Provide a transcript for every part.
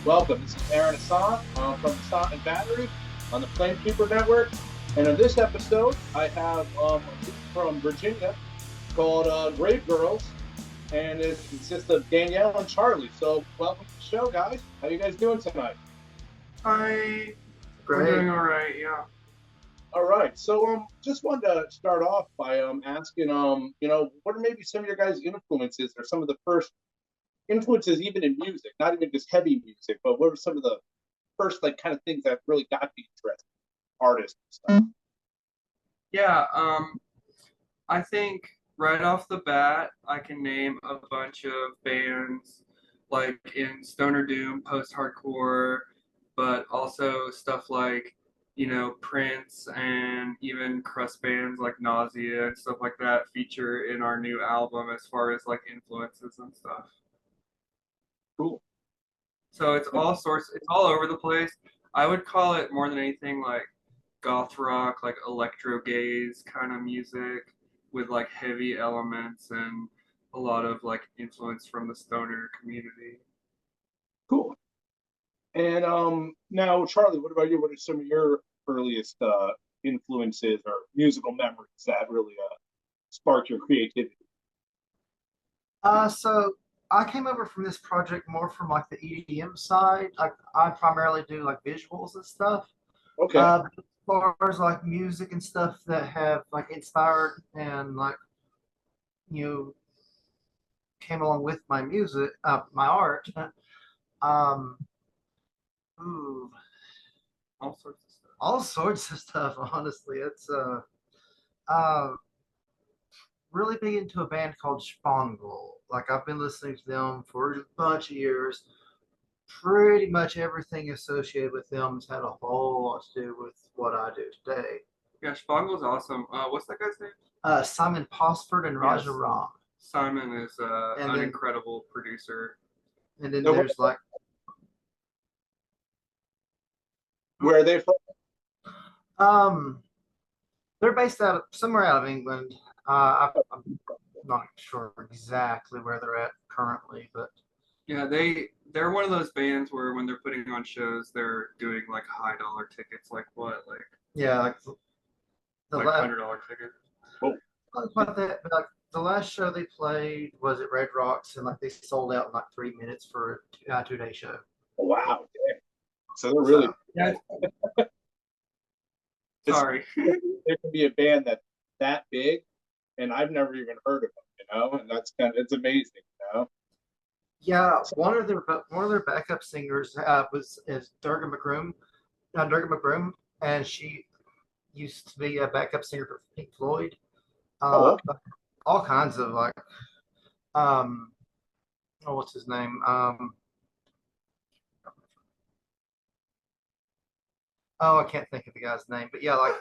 Welcome. This is Aaron Ossont from Ossont Battery on the Flamekeeper network. And in this episode, I have a group from Virginia called Grave Girls, and it consists of Danielle and Charli. So welcome to the show, guys. How you guys doing tonight? Hi. Great. We're doing all right, yeah. All right. So just wanted to start off by asking, what are maybe some of your guys' influences or some of the first influences even in music, not even just heavy music, but what were some of the first kind of things that really got you interested, artists and stuff? Yeah, I think right off the bat, I can name a bunch of bands like in Stoner Doom, post-hardcore, but also stuff like, Prince and even crust bands like Nausea and stuff like that feature in our new album as far as like influences and stuff. Cool. So it's all sorts, it's all over the place. I would call it more than anything like goth rock, like electro gaze kind of music with like heavy elements and a lot of like influence from the stoner community. Cool. And now, Charli, what about you? What are some of your earliest influences or musical memories that really sparked your creativity? So I came over from this project more from like the EDM side. I primarily do like visuals and stuff. Okay. As far as like music and stuff that have like inspired and like came along with my music, my art. Um, ooh, All sorts of stuff. all sorts of stuff. Honestly, it's uh, really big into a band called Spangle. Like I've been listening to them for a bunch of years. Pretty much everything associated with them has had a whole lot to do with what I do today. Yeah, Spongle's awesome. What's that guy's name? Simon Posford and Raja Yes. Ram. Simon is an incredible producer. And then there's like, where are they from? they're based out of somewhere out of England. I'm not sure exactly where they're at currently, but yeah, they're one of those bands where when they're putting on shows, they're doing like high dollar tickets, like what, like yeah, like the like $100 tickets. Oh. Like that, like the last show they played was at Red Rocks, and like they sold out in like 3 minutes for a 2-day show. Oh, wow. Damn. So they're really Sorry. There can be a band that's that big, and I've never even heard of them, and that's it's amazing. Yeah, one of their backup singers is Durga McBroom, and she used to be a backup singer for Pink Floyd. Okay. All kinds of like, what's his name? I can't think of the guy's name, but yeah, like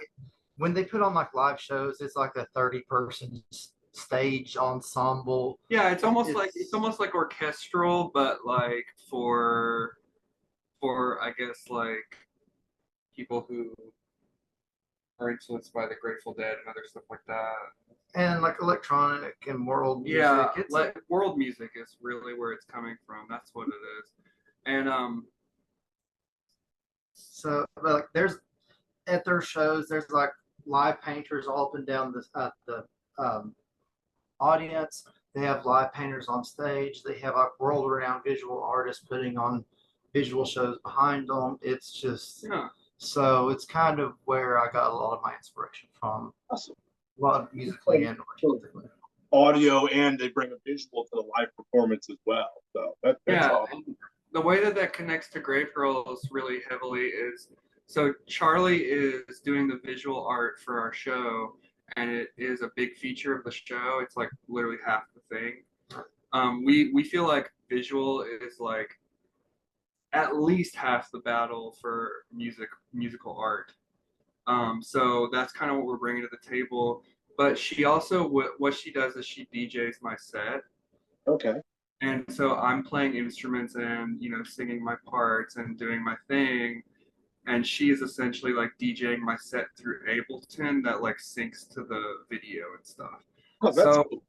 when they put on like live shows, it's like a 30-person stage ensemble. Yeah, it's almost like orchestral, but like for I guess like people who are influenced by the Grateful Dead and other stuff like that. And like electronic and world music. Yeah, like world music is really where it's coming from. That's what it is. And so like there's at their shows, there's like live painters all up and down the audience. They have live painters on stage. They have like world-renowned visual artists putting on visual shows behind them. It's just so it's kind of where I got a lot of my inspiration from. Awesome. A lot musically and artistically. Audio, and they bring a visual to the live performance as well. So that's awesome. The way that connects to Grave Girls really heavily is, so Charli is doing the visual art for our show, and it is a big feature of the show. It's like literally half the thing. We feel like visual is like at least half the battle for musical art. So that's kind of what we're bringing to the table. But she also, what she does is she DJs my set. Okay. And so I'm playing instruments and, singing my parts and doing my thing. And she is essentially like DJing my set through Ableton that like syncs to the video and stuff. Oh, that's cool.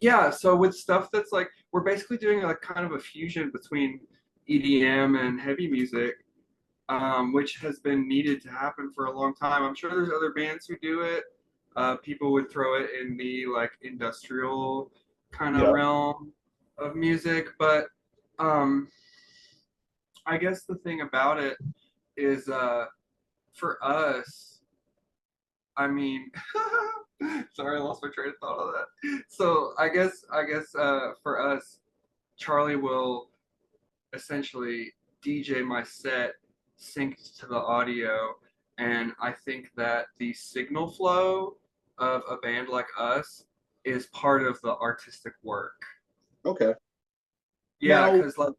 Yeah, so with stuff that's like, we're basically doing like kind of a fusion between EDM and heavy music, which has been needed to happen for a long time. I'm sure there's other bands who do it. People would throw it in the like industrial kind of Yeah. realm of music, but I guess the thing about it is for us, I mean, sorry, I lost my train of thought on that. So I guess for us, Charlie will essentially DJ my set synced to the audio, and I think that the signal flow of a band like us is part of the artistic work. Okay. Yeah, Now, because like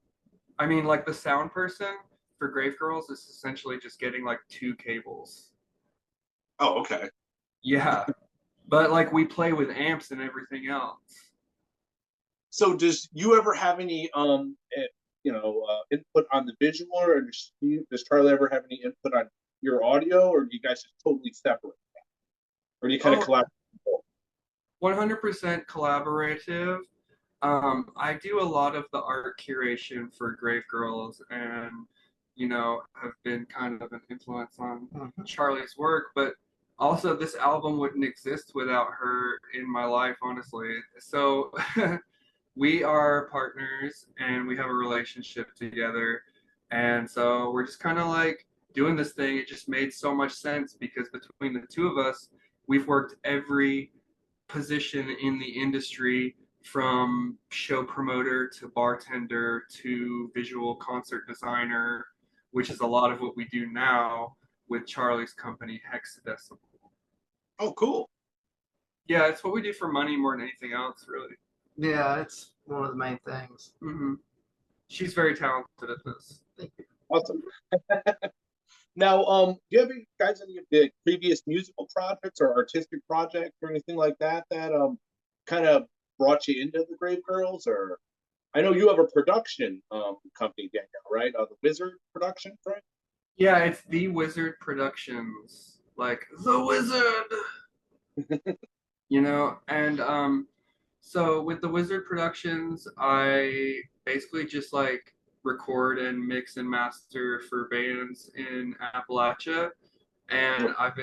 I mean, like the sound person for Grave Girls is essentially just getting like two cables. oh, okay. Yeah, but like we play with amps and everything else. So does you ever have any input on the visual, or does Charlie ever have any input on your audio, or do you guys just totally separate, or do you kind of Oh, collaborate? 100% collaborative. I do a lot of the art curation for Grave Girls, and have been kind of an influence on Charlie's work. But also, this album wouldn't exist without her in my life, honestly. So we are partners, and we have a relationship together, and so we're just kind of like doing this thing. It just made so much sense because between the two of us, we've worked every position in the industry, from show promoter to bartender to visual concert designer, which is a lot of what we do now with Charlie's company, Hexadecimal. Oh, cool. Yeah, it's what we do for money more than anything else, really. Yeah, it's one of the main things. She's very talented at this. Thank you. Awesome. Now, do you have any guys any of the previous musical projects or artistic projects or anything like that that kind of brought you into the Grave Girls? Or I know you have a production company, Danielle, right? The Wizard Productions, right? Yeah, it's The Wizard Productions, like the Wizard, and so with the Wizard Productions, I basically just like record and mix and master for bands in Appalachia, and I've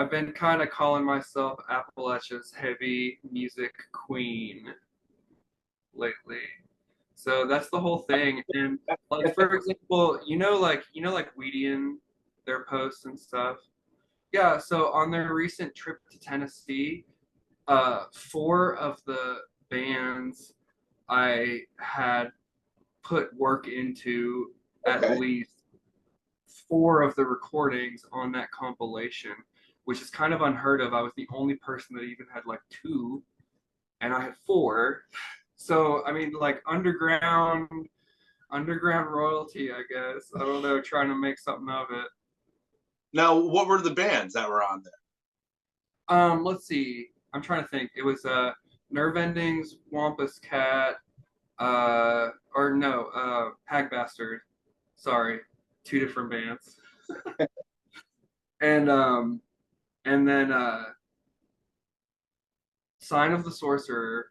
been kind of calling myself Appalachia's heavy music queen lately. So that's the whole thing. And like for example, like Weedian, their posts and stuff. Yeah, so on their recent trip to Tennessee, four of the bands I had put work into at Okay. least four of the recordings on that compilation, which is kind of unheard of. I was the only person that even had like two, and I had four. So I mean, like underground royalty, I guess. I don't know, trying to make something of it. Now, what were the bands that were on there? Let's see. I'm trying to think. It was Nerve Endings, Wampus Cat, or no, Hag Bastard. Sorry, two different bands. and and then Sign of the Sorcerer,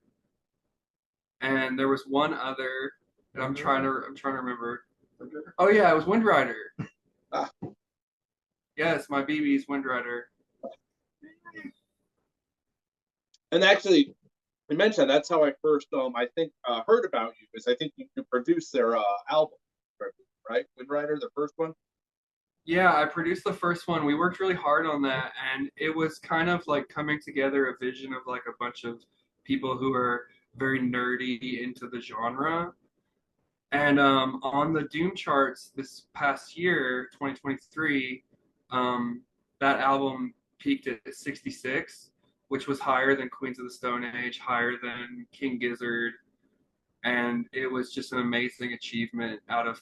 and there was one other. And I'm trying to remember. Oh yeah, it was Wind Rider. Ah. Yes, my BB's Wind Rider. And actually, you mentioned that's how I first, I think, heard about you, because I think you produced their album, right? Wind Rider, the first one. Yeah, I produced the first one. We worked really hard on that, and it was kind of like coming together a vision of like a bunch of people who are very nerdy into the genre. And on the Doom charts this past year, 2023, that album peaked at 66, which was higher than Queens of the Stone Age, higher than King Gizzard, and it was just an amazing achievement out of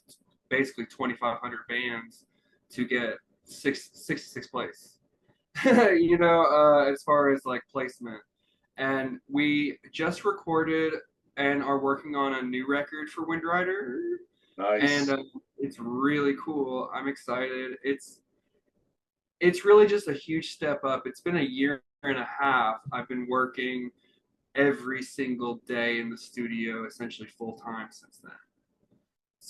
basically 2,500 bands to get 66 place. As far as like placement. And we just recorded and are working on a new record for Wind Rider. Nice. And it's really cool. I'm excited. It's really just a huge step up. It's been a year and a half. I've been working every single day in the studio, essentially full time since then.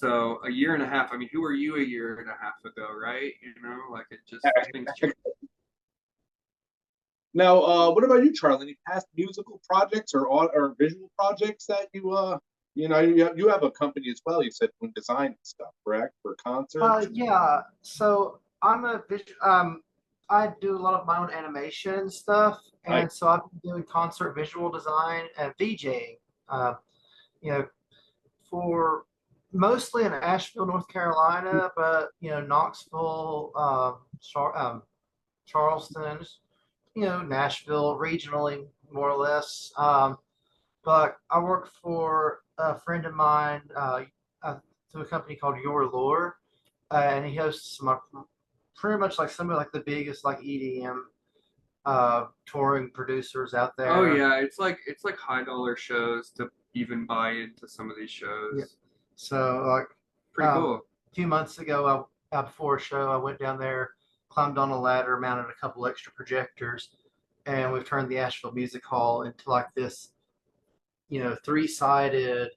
So a year and a half. I mean, who were you a year and a half ago, right? You know, like it just things change. Now, what about you, Charlie? Any past musical projects or visual projects that you have a company as well? You said doing design and stuff, correct? For concerts. Yeah. So I'm a I do a lot of my own animation and stuff, Right. and so I've been doing concert visual design and VJing. Uh, you know, for mostly in Asheville, North Carolina, but Knoxville, Charleston, Nashville, regionally more or less. But I work for a friend of mine through a company called Your Lore, and he hosts pretty much like some of like the biggest like EDM touring producers out there. Oh yeah, it's like high dollar shows to even buy into some of these shows. Yeah. So like pretty cool. A few months ago, before a show, I went down there, climbed on a ladder, mounted a couple extra projectors, and we've turned the Asheville Music Hall into like this, three-sided.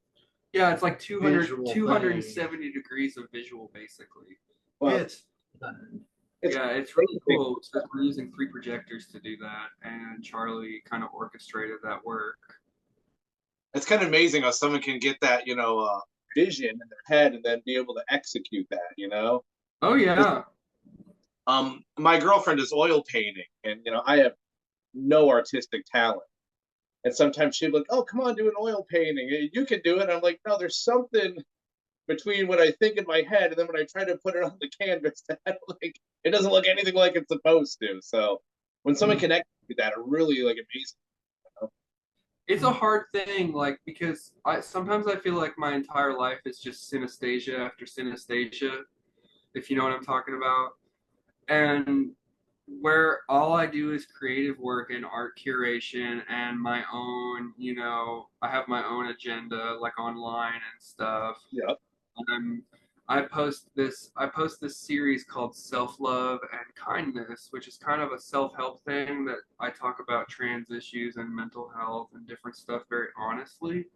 Yeah, it's like 270 degrees of visual, basically. Well, it's really cool. So we're using 3 projectors to do that, and Charlie kind of orchestrated that work. It's kind of amazing how someone can get that, vision in their head and then be able to execute that, Oh yeah. My girlfriend is oil painting, and I have no artistic talent. And sometimes she'd be like, "Oh, come on, do an oil painting. You can do it." And I'm like, "No, there's something between what I think in my head and then when I try to put it on the canvas that like it doesn't look anything like it's supposed to." So when someone can execute that, it really amazing. It's a hard thing, like, because sometimes I feel like my entire life is just synesthesia after synesthesia, if you know what I'm talking about. And where all I do is creative work and art curation and my own, I have my own agenda, like online and stuff. Yeah. I post this series called Self-Love and Kindness, which is kind of a self-help thing that I talk about trans issues and mental health and different stuff very honestly.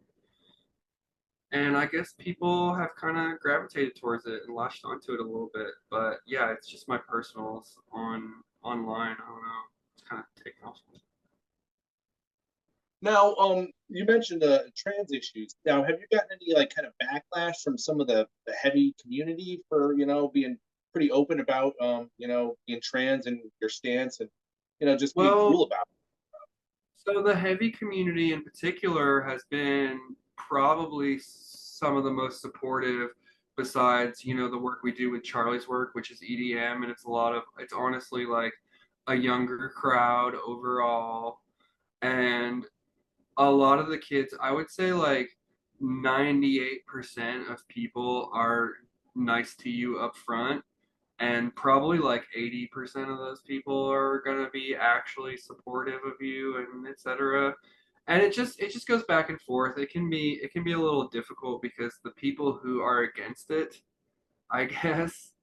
And I guess people have kind of gravitated towards it and latched onto it a little bit. But yeah, it's just my personals online. I don't know. It's kind of taken off. Now, you mentioned trans issues. Now, have you gotten any kind of backlash from some of the heavy community for being pretty open about being trans and your stance and just being cool about it? So the heavy community in particular has been probably some of the most supportive, besides the work we do with Charlie's work, which is EDM, and it's honestly like a younger crowd overall, and a lot of the kids, I would say like 98% of people are nice to you up front, and probably like 80% of those people are going to be actually supportive of you and etc. And it just goes back and forth. It can be a little difficult because the people who are against it, I guess,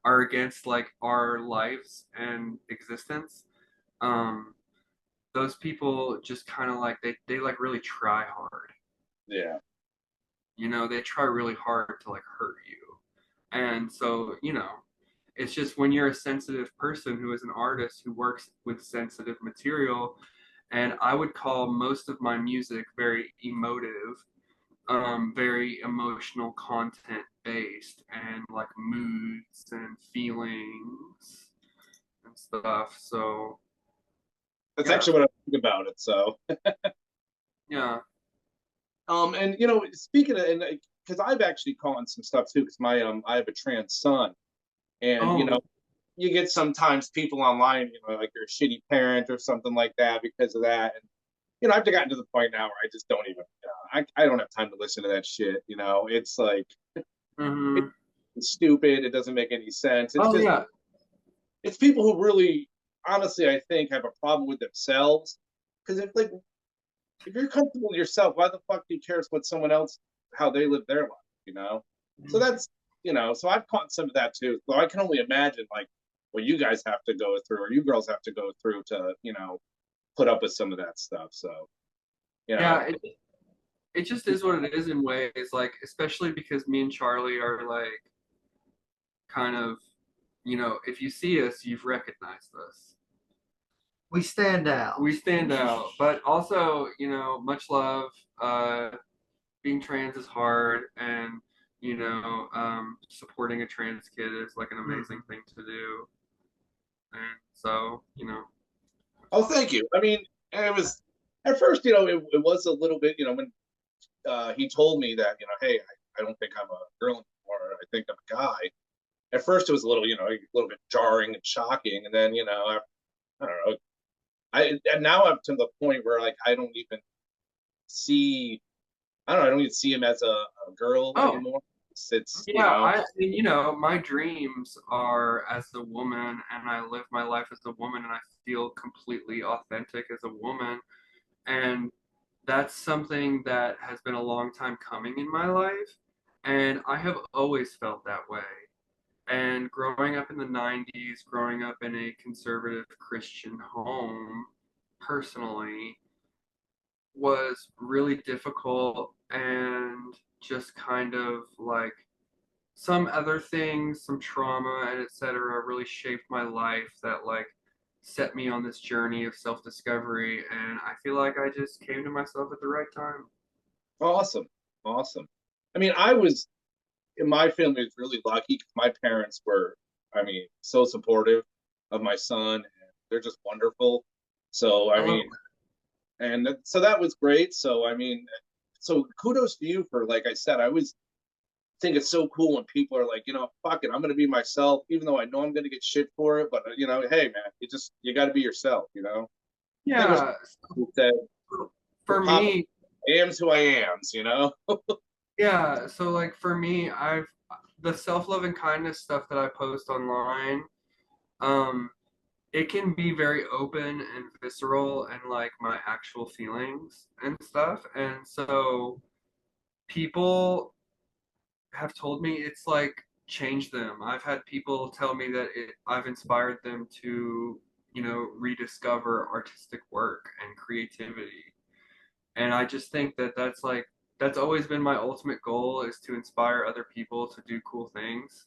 are against like our lives and existence. Those people just kind of like they like really try hard. Yeah. They try really hard to like hurt you. And so, it's just when you're a sensitive person who is an artist who works with sensitive material, and I would call most of my music very emotive, very emotional content based and like moods and feelings and stuff. So that's actually what I think about it. So yeah. And speaking of, and because I've actually caught on some stuff too, because I have a trans son, and you get sometimes people online, like you're a shitty parent or something like that because of that, and I've gotten to the point now where I just don't even, I don't have time to listen to that shit. It's like it's stupid. It doesn't make any sense. It's it's people who really, honestly, I think have a problem with themselves, because if you're comfortable with yourself, why the fuck do you care what someone else, how they live their life, So that's, so I've caught some of that too. So I can only imagine like what you guys have to go through or you girls have to go through to, put up with some of that stuff. So, yeah, it just is what it is in ways, like, especially because me and Charlie are like kind of, you know, if you see us, you've recognized us. We stand out. We stand out, but also, you know, much love. Being trans is hard, and you know, supporting a trans kid is like an amazing thing to do. And so, you know. Oh, thank you. I mean, it was at first, you know, it was a little bit, you know, when he told me that, you know, hey, I don't think I'm a girl anymore. I think I'm a guy. At first, it was a little, you know, a little bit jarring and shocking, and then, you know, I don't know. And now I'm to the point where like I don't even see, I don't know, I don't even see him as a girl anymore. It's yeah, you know, I mean, you know, my dreams are as a woman, and I live my life as a woman, and I feel completely authentic as a woman. And that's something that has been a long time coming in my life. And I have always felt that way. And growing up in the 90s, growing up in a conservative Christian home, personally, was really difficult and just kind of like some other things, some trauma and etc. really shaped my life that like set me on this journey of self-discovery, and I feel like I just came to myself at the right time. awesome, awesome. I mean, I was my family was really lucky because my parents were, I mean, so supportive of my son, and they're just wonderful. So I I love mean, and so that was great. So I mean, so kudos to you for, like I said, I always think it's so cool when people are like, you know, fuck it, I'm gonna be myself, even though I know I'm gonna get shit for it. But you know, hey man, you got to be yourself. You know, I think it was yeah, who said for Papa, me, I am's who I am's. You know. yeah, so like for me, I've the self-love and kindness stuff that I post online, um, it can be very open and visceral and like my actual feelings and stuff. And so people have told me it's like changed them. I've had people tell me that I've inspired them to, you know, rediscover artistic work and creativity. And I just think that that's like that's always been my ultimate goal, is to inspire other people to do cool things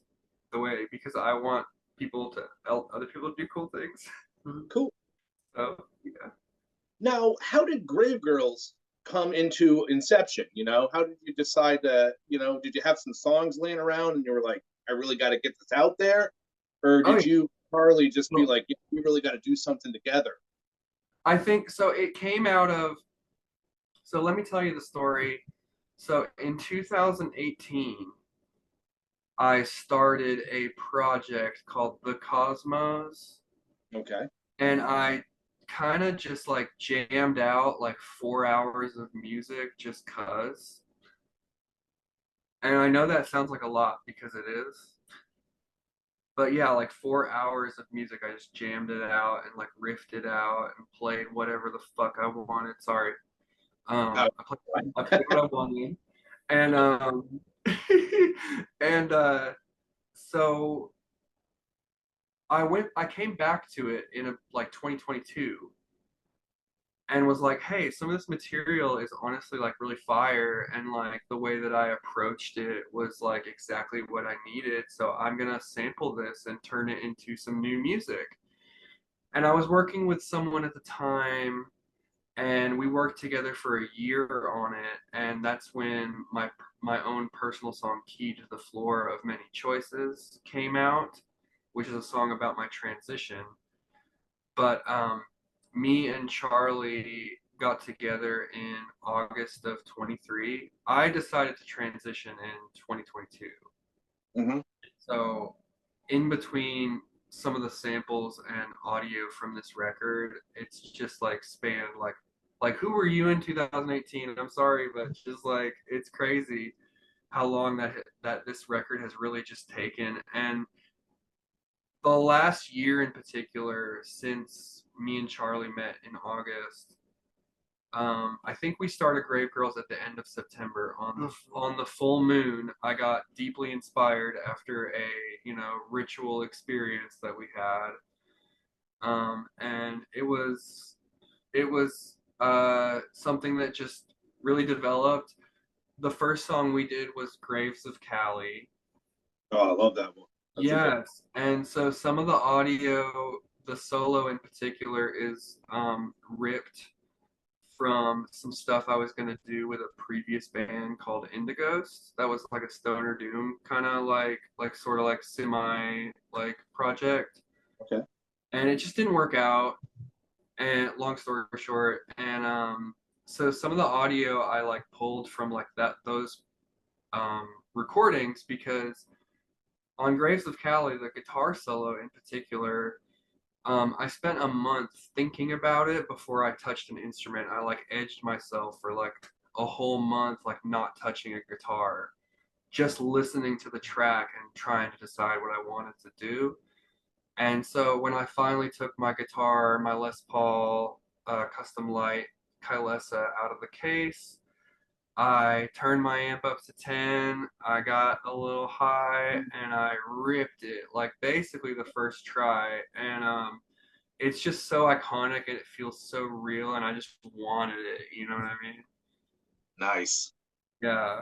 the way, because I want people to help other people do cool things. Cool. So yeah. Now, how did Grave Girls come into inception? You know, how did you decide to, you know, did you have some songs laying around and you were like, I really got to get this out there? Or Oh did you, Charlie, just be yeah. like, yeah, we really got to do something together? I think so. It came out of, so let me tell you the story. So in 2018, I started a project called The Cosmos, Okay. and I kind of just like jammed out like 4 hours of music just cuz. And I know that sounds like a lot because it is. But yeah, like 4 hours of music, I just jammed it out and like riffed it out and played whatever the fuck I wanted. Sorry. Uh, I played what I wanted. And and so I came back to it in like 2022 and was like, hey, some of this material is honestly like really fire, and like the way that I approached it was like exactly what I needed. So I'm gonna sample this and turn it into some new music. And I was working with someone at the time, and we worked together for a year on it, and that's when my own personal song "Key to the Floor of Many Choices" came out, which is a song about my transition. But me and Charlie got together in August of 23. I decided to transition in 2022. mm-hmm. So in between some of the samples and audio from this record, it's just like spanned like who were you in 2018? I'm sorry, but just like it's crazy how long that this record has really just taken. And the last year in particular, since me and Charlie met in August, I think we started Grave Girls at the end of September on the full moon. I got deeply inspired after a ritual experience that we had, and it was something that just really developed. the first song we did was Graves of Cali. Oh, I love that one. That's a good one. Yes, and so some of the audio, the solo in particular, is ripped from some stuff I was gonna do with a previous band called Indigos. That was like a stoner doom kind of like sort of like semi like project, Okay. and it just didn't work out. And long story short, and so some of the audio I like pulled from like those recordings because on Graves of Cali, the guitar solo in particular, I spent a month thinking about it before I touched an instrument. I like edged myself for like a whole month, like not touching a guitar, just listening to the track and trying to decide what I wanted to do. And so when I finally took my guitar, my Les Paul Custom Light Kylesa out of the case, I turned my amp up to 10. I got a little high and I ripped it like basically the first try. And it's just so iconic and it feels so real and I just wanted it. You know what I mean? Nice. Yeah.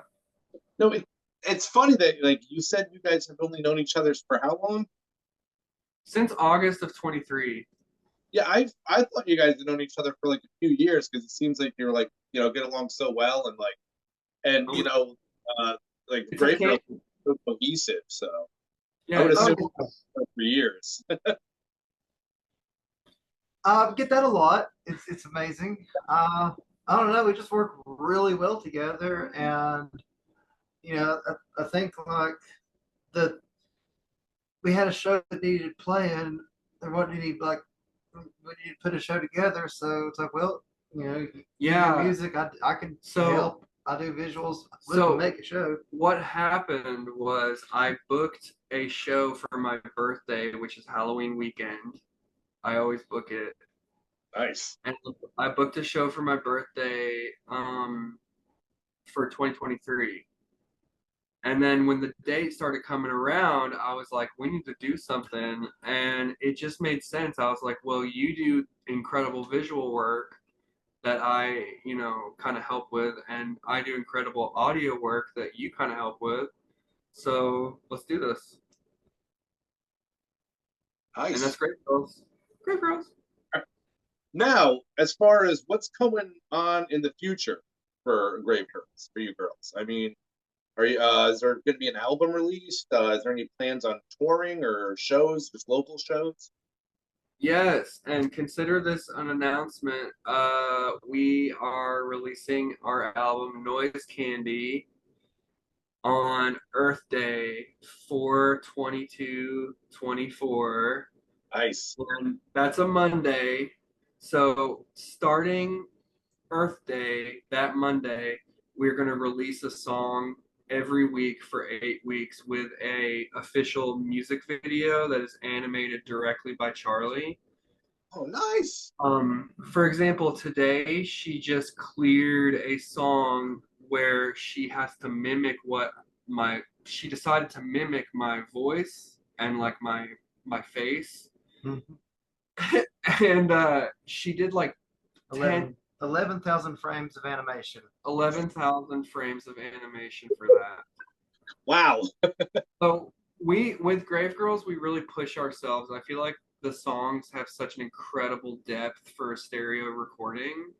No, it's funny that like you said you guys have only known each other for how long? Since August of 23. Yeah, I thought you guys had known each other for like a few years because it seems like you're like get along so well and like and like It's a Grave kid. Girls is so cohesive. So I Yeah. would It's assume so for years. Get that a lot. It's amazing. I don't know. We just work really well together, and I think like the we had a show that needed playing. There wasn't any like we needed to put a show together, so it's like, well, you do your music. I can help. I do visuals. We can make a show. What happened was I booked a show for my birthday, which is Halloween weekend. I always book it. Nice. And I booked a show for my birthday for 2023. And then when the date started coming around, I was like, we need to do something. And it just made sense. I was like, well, you do incredible visual work that I, kind of help with, and I do incredible audio work that you kind of help with. So let's do this. Nice. And that's great, girls. Great girls. Now, as far as what's coming on in the future for Grave Girls, for you girls, I mean, are you? Is there going to be an album released? Is there any plans on touring or shows, just local shows? Yes, and consider this an announcement. We are releasing our album Noise Candy on Earth Day 4/22/24. Nice. And that's a Monday. So starting Earth Day, that Monday, we're going to release a song every week for 8 weeks with a official music video that is animated directly by Charli. Oh, nice. For example, today she just cleared a song where she has to mimic she decided to mimic my voice and like my face. Mm-hmm. And she did like 11,000 frames of animation. 11,000 frames of animation for that. Wow. So with Grave Girls, we really push ourselves. I feel like the songs have such an incredible depth for a stereo recording.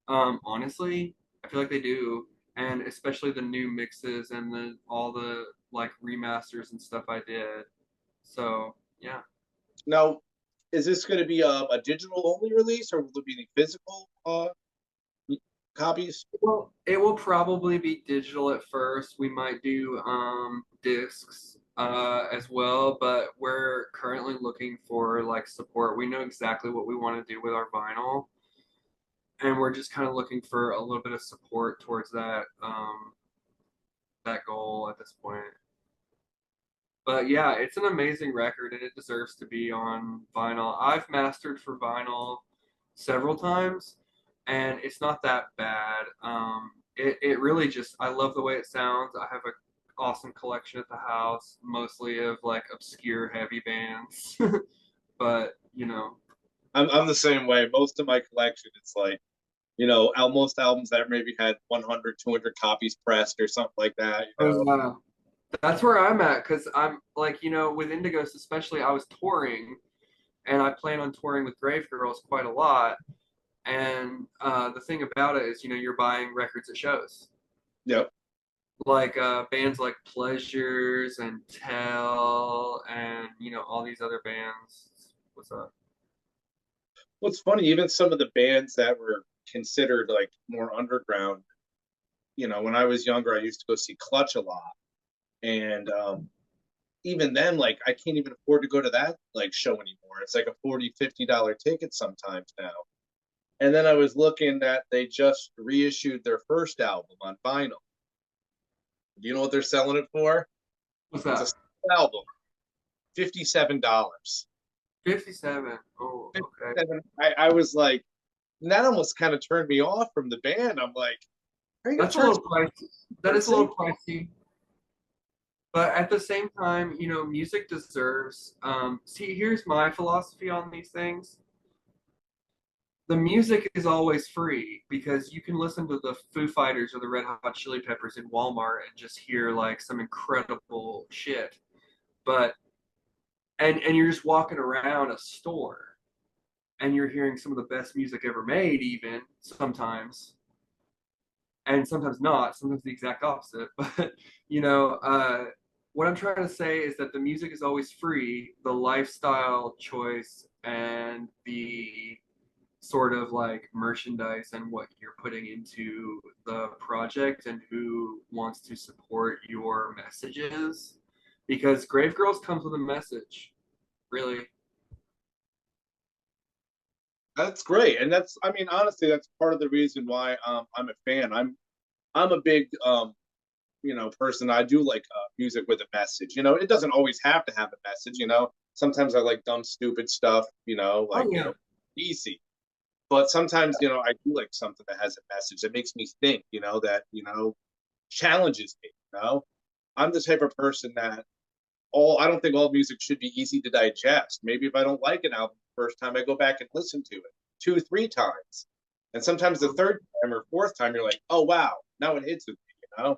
Honestly, I feel like they do, and especially the new mixes and all the like remasters and stuff I did. So yeah. Now, is this going to be a digital only release, or will there be any physical copies? Well, it will probably be digital at first. We might do discs as well, but we're currently looking for like support. We know exactly what we want to do with our vinyl, and we're just kind of looking for a little bit of support towards that goal at this point. But yeah, it's an amazing record and it deserves to be on vinyl. I've mastered for vinyl several times and it's not that bad. It really just, I love the way it sounds. I have an awesome collection at the house, mostly of like obscure heavy bands. But, I'm the same way. Most of my collection, it's like most albums that maybe had 100, 200 copies pressed or something like that. That's where I'm at, because I'm like, with Indigos especially, I was touring, and I plan on touring with Grave Girls quite a lot. And the thing about it is, you're buying records at shows. Yep. Like bands like Pleasures and Tell, and all these other bands. What's up? Well, it's funny, even some of the bands that were considered like more underground, when I was younger, I used to go see Clutch a lot. And even then, like, I can't even afford to go to that like show anymore. It's like a $40-$50 ticket sometimes now. And then I was looking that they just reissued their first album on vinyl. Do you know what they're selling it for? What's that? It's a album. $57. 57. Oh, okay. 57. I was like, that almost kind of turned me off from the band. I'm like, that's a little pricey. That is a little pricey. But at the same time, music deserves. See, here's my philosophy on these things. The music is always free, because you can listen to the Foo Fighters or the Red Hot Chili Peppers in Walmart and just hear like some incredible shit. But and you're just walking around a store and you're hearing some of the best music ever made, even sometimes. And sometimes not, sometimes the exact opposite. But what I'm trying to say is that the music is always free. The lifestyle choice and the sort of like merchandise and what you're putting into the project and who wants to support your messages, because Grave Girls comes with a message, really. That's great, and honestly, that's part of the reason why I'm a fan. I'm a big person. I do like music with a message. It doesn't always have to have a message. Sometimes I like dumb, stupid stuff. Easy. But sometimes, I do like something that has a message that makes me think, that, challenges me, I'm the type of person that I don't think all music should be easy to digest. Maybe if I don't like an album the first time, I go back and listen to it 2-3 times. And sometimes the third time or fourth time, you're like, oh, wow, now it hits with me,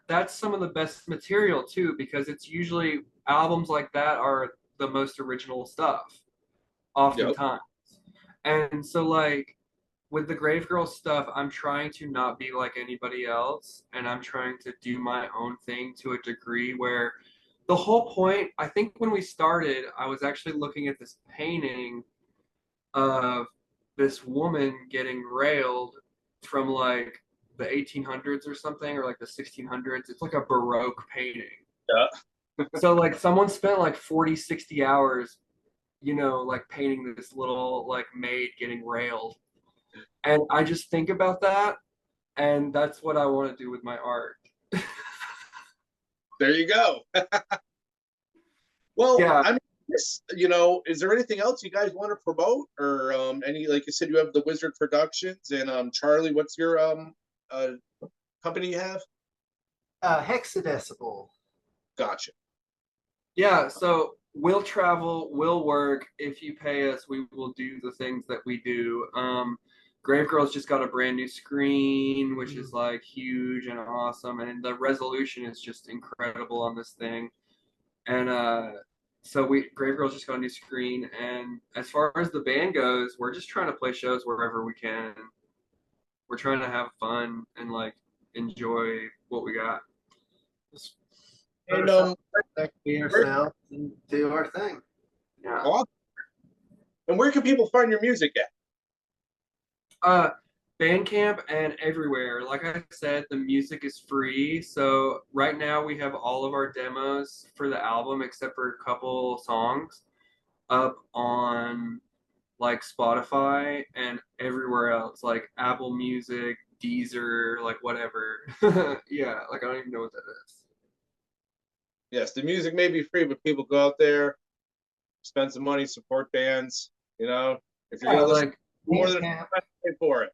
That's some of the best material too, because it's usually albums like that are the most original stuff, oftentimes. Yep. And so, like, with the Grave Girl stuff, I'm trying to not be like anybody else, and I'm trying to do my own thing to a degree where the whole point, I think when we started, I was actually looking at this painting of this woman getting railed from like the 1800s or something, or like the 1600s. It's like a Baroque painting. Yeah. So like someone spent like 40, 60 hours like painting this little like maid getting railed. And I just think about that, and that's what I want to do with my art. There you go. Well, yeah. Is there anything else you guys want to promote, or any, like you said, you have the Wizard Productions, and Charli, what's your company you have? Hexadecibel. Gotcha. Yeah, so we'll travel, we'll work. If you pay us, we will do the things that we do. Grave Girls just got a brand new screen, which is like huge and awesome, and the resolution is just incredible on this thing. And so Grave Girls just got a new screen, and as far as the band goes, we're just trying to play shows wherever we can. We're trying to have fun and like enjoy what we got. And be ourselves and do our thing. Yeah. Awesome. And where can people find your music at? Bandcamp and everywhere. Like I said, the music is free. So right now we have all of our demos for the album, except for a couple songs, up on like Spotify and everywhere else, like Apple Music, Deezer, like whatever. Yeah, like I don't even know what that is. Yes, the music may be free, but people go out there, spend some money, support bands. If you're gonna listen, more than pay for it.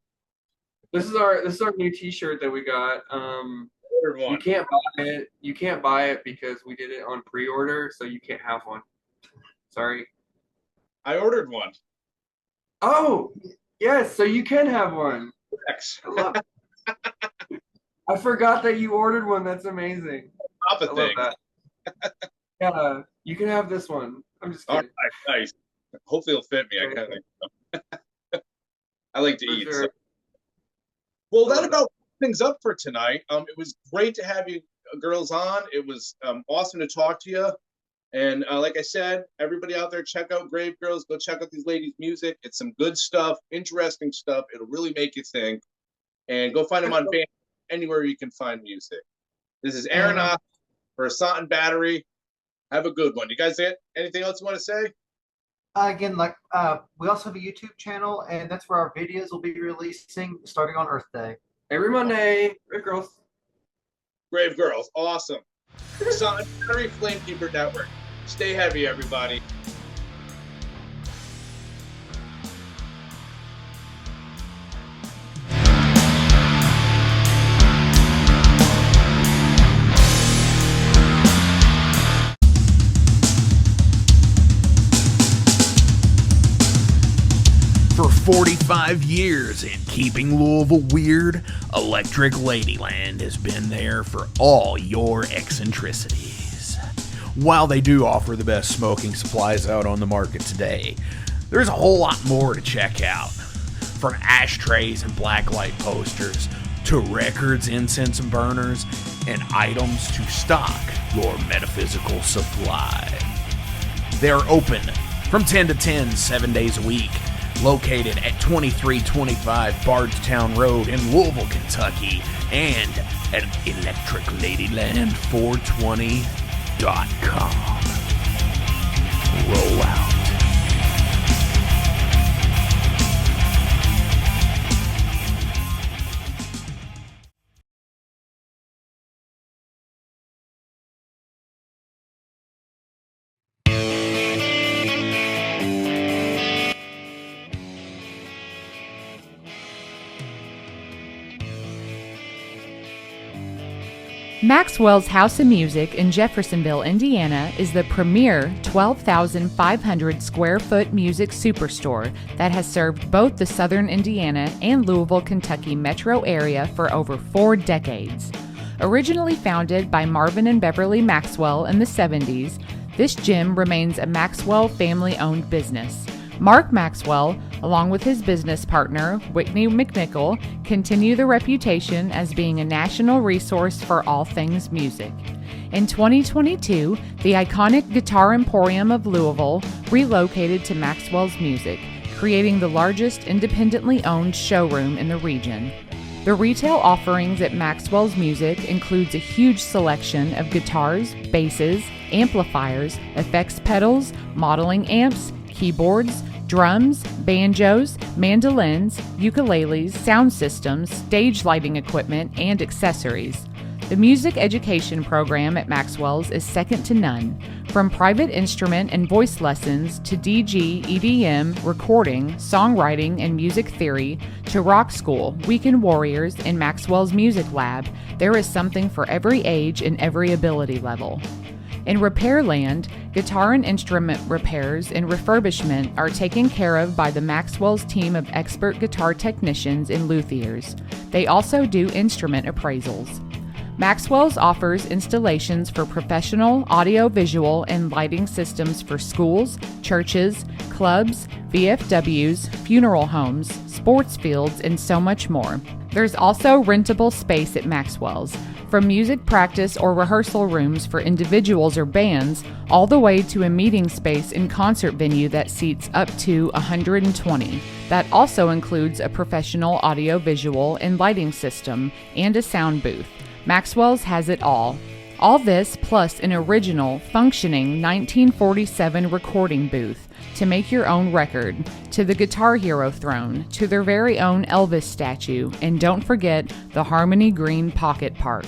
This is our new T-shirt that we got. You can't buy it. You can't buy it because we did it on pre-order, so you can't have one. Sorry. I ordered one. Oh, Yes, so you can have one. X. I love it. I forgot that you ordered one. That's amazing. Top of I love things. that. Yeah, you can have this one. I'm just All kidding. right, nice. Hopefully it'll fit me. I kind of I like to For eat. sure. So. Well, I that love about things up for tonight. It was great to have you girls on. It was awesome to talk to you. And like I said, everybody out there, check out Grave Girls. Go check out these ladies' music. It's some good stuff, interesting stuff. It'll really make you think. And go find them on Bandcamp, anywhere you can find music. This is Aaron Ossont for Ossont Battery. Have a good one. You guys have anything else you want to say? Again, we also have a YouTube channel, and that's where our videos will be releasing starting on Earth Day. Every Monday, Grave Girls. Grave Girls, awesome. Ossont Battery, Flamekeeper Network. Stay heavy, everybody. For 45 years and keeping Louisville weird, Electric Ladyland has been there for all your eccentricities. While they do offer the best smoking supplies out on the market today, there's a whole lot more to check out. From ashtrays and blacklight posters, to records, incense and burners, and items to stock your metaphysical supply. They're open from 10 to 10, 7 days a week. Located at 2325 Bardstown Road in Louisville, Kentucky, and at electricladyland420.com. Roll out. Maxwell's House of Music in Jeffersonville, Indiana is the premier 12,500 square foot music superstore that has served both the southern Indiana and Louisville, Kentucky metro area for over 4 decades. Originally founded by Marvin and Beverly Maxwell in the 70s, this gym remains a Maxwell family-owned business. Mark Maxwell, along with his business partner, Whitney McNichol, continue the reputation as being a national resource for all things music. In 2022, the iconic Guitar Emporium of Louisville relocated to Maxwell's Music, creating the largest independently owned showroom in the region. The retail offerings at Maxwell's Music includes a huge selection of guitars, basses, amplifiers, effects pedals, modeling amps, keyboards, drums, banjos, mandolins, ukuleles, sound systems, stage lighting equipment, and accessories. The music education program at Maxwell's is second to none. From private instrument and voice lessons to DG, EDM, recording, songwriting, and music theory, to rock school, weekend warriors, and Maxwell's Music Lab, there is something for every age and every ability level. In Repairland, guitar and instrument repairs and refurbishment are taken care of by the Maxwell's team of expert guitar technicians and luthiers. They also do instrument appraisals. Maxwell's offers installations for professional audio-visual and lighting systems for schools, churches, clubs, VFWs, funeral homes, sports fields, and so much more. There's also rentable space at Maxwell's, from music practice or rehearsal rooms for individuals or bands, all the way to a meeting space and concert venue that seats up to 120. That also includes a professional audio-visual and lighting system and a sound booth. Maxwell's has it all. All this plus an original, functioning 1947 recording booth to make your own record, to the Guitar Hero throne, to their very own Elvis statue, and don't forget the Harmony Green Pocket Park.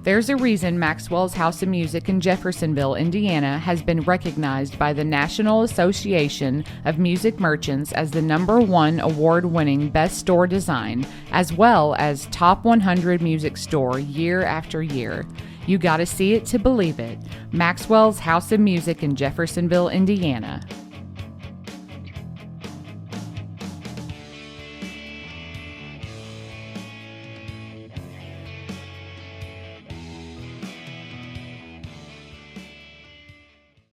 There's a reason Maxwell's House of Music in Jeffersonville, Indiana has been recognized by the National Association of Music Merchants as the #1 award-winning best store design, as well as top 100 music store year after year. You gotta see it to believe it. Maxwell's House of Music in Jeffersonville, Indiana.